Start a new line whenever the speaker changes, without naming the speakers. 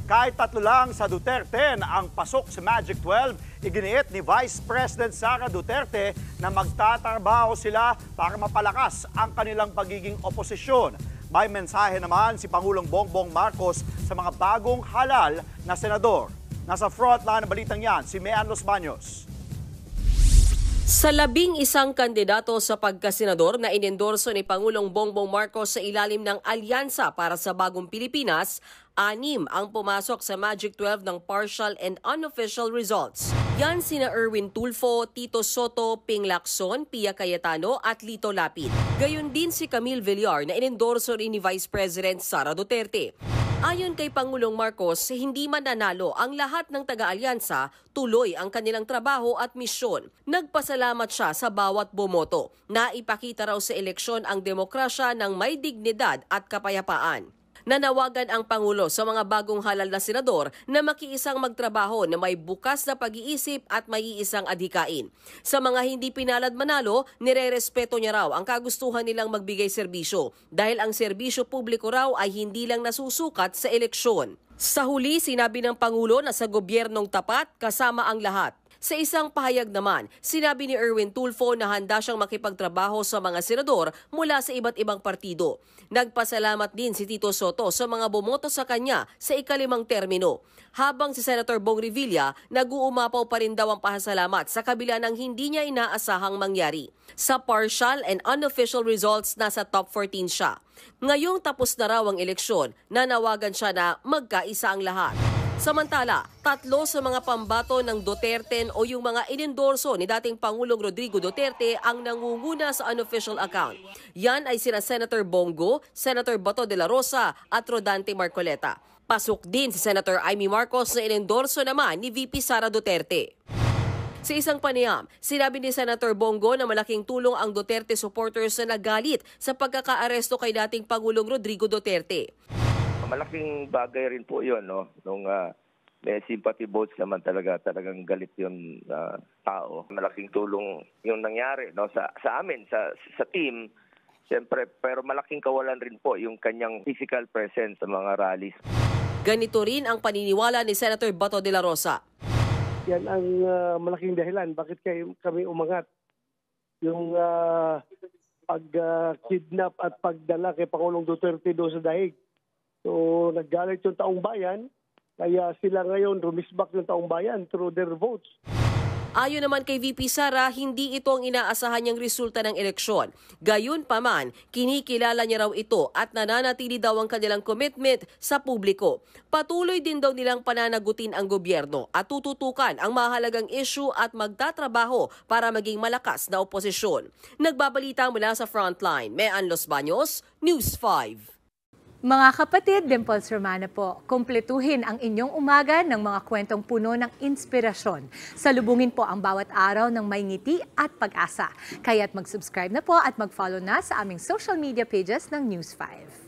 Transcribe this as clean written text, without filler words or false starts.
Kahit 3 lang sa Duterte na ang pasok sa Magic 12, iginiit ni Vice President Sara Duterte na magtatrabaho sila para mapalakas ang kanilang pagiging oposisyon. May mensahe naman si Pangulong Bongbong Marcos sa mga bagong halal na senador. Nasa frontline ng balitang yan, si Mean Los Baños.
Sa 11 kandidato sa pagkasenador na inendorso ni Pangulong Bongbong Marcos sa ilalim ng Alyansa para sa Bagong Pilipinas, 6 ang pumasok sa Magic 12 ng partial and unofficial results. Yan sina Erwin Tulfo, Tito Soto, Ping Lacson, Pia Cayetano at Lito Lapid. Gayon din si Camille Villar na inendorso rin ni Vice President Sara Duterte. Ayon kay Pangulong Marcos, hindi man nanalo ang lahat ng taga-alyansa, tuloy ang kanilang trabaho at misyon. Nagpasalamat siya sa bawat bumoto. Naipakita raw sa eleksyon ang demokrasya ng may dignidad at kapayapaan. Nanawagan ang Pangulo sa mga bagong halal na senador na makiisang magtrabaho na may bukas na pag-iisip at may iisang adhikain. Sa mga hindi pinalad manalo, nirerespeto niya raw ang kagustuhan nilang magbigay serbisyo dahil ang serbisyo publiko raw ay hindi lang nasusukat sa eleksyon. Sa huli, sinabi ng Pangulo na sa gobyernong tapat kasama ang lahat. Sa isang pahayag naman, sinabi ni Erwin Tulfo na handa siyang makipagtrabaho sa mga senador mula sa iba't ibang partido. Nagpasalamat din si Tito Soto sa mga bumoto sa kanya sa ika-5 termino. Habang si Senator Bong Revilla, nag-uumapaw pa rin daw ang pasasalamat sa kabila ng hindi niya inaasahang mangyari. Sa partial and unofficial results, nasa top 14 siya. Ngayong tapos na raw ang eleksyon, nanawagan siya na magkaisa ang lahat. Samantala, 3 sa mga pambato ng Duterte o yung mga inendorso ni dating Pangulong Rodrigo Duterte ang nangunguna sa unofficial account. Yan ay sina Senator Bongo, Senator Bato de la Rosa at Rodante Marcoleta. Pasok din si Senator Amy Marcos na inendorso naman ni VP Sara Duterte. Sa isang panayam, sinabi ni Senator Bongo na malaking tulong ang Duterte supporters na nagalit sa pagkakaaresto kay dating Pangulong Rodrigo Duterte.
Malaking bagay rin po yun, no? Nung may sympathy votes naman talagang galit yung tao. Malaking tulong yung nangyari, no? sa amin, sa team, siyempre, pero malaking kawalan rin po yung kanyang physical presence sa mga rallies.
Ganito rin ang paniniwala ni Senator Bato de la Rosa.
Yan ang malaking dahilan bakit kami umangat. Yung pag-kidnap at pagdala kay Pangulong Duterte doon sa dahig. So, naggalit yung taong bayan, kaya sila ngayon rumisbak yung taong bayan through their votes.
Ayon naman kay VP Sara, hindi ito ang inaasahan niyang resulta ng eleksyon. Gayunpaman, kinikilala niya raw ito at nananatili daw ang kanilang commitment sa publiko. Patuloy din daw nilang pananagutin ang gobyerno at tututukan ang mahalagang issue at magtatrabaho para maging malakas na oposisyon. Nagbabalita mula sa Frontline, Mean Los Baños, News 5.
Mga kapatid, Dimples Romana po, kumpletuhin ang inyong umaga ng mga kwentong puno ng inspirasyon. Salubungin po ang bawat araw ng may ngiti at pag-asa. Kaya't mag-subscribe na po at mag-follow na sa aming social media pages ng News 5.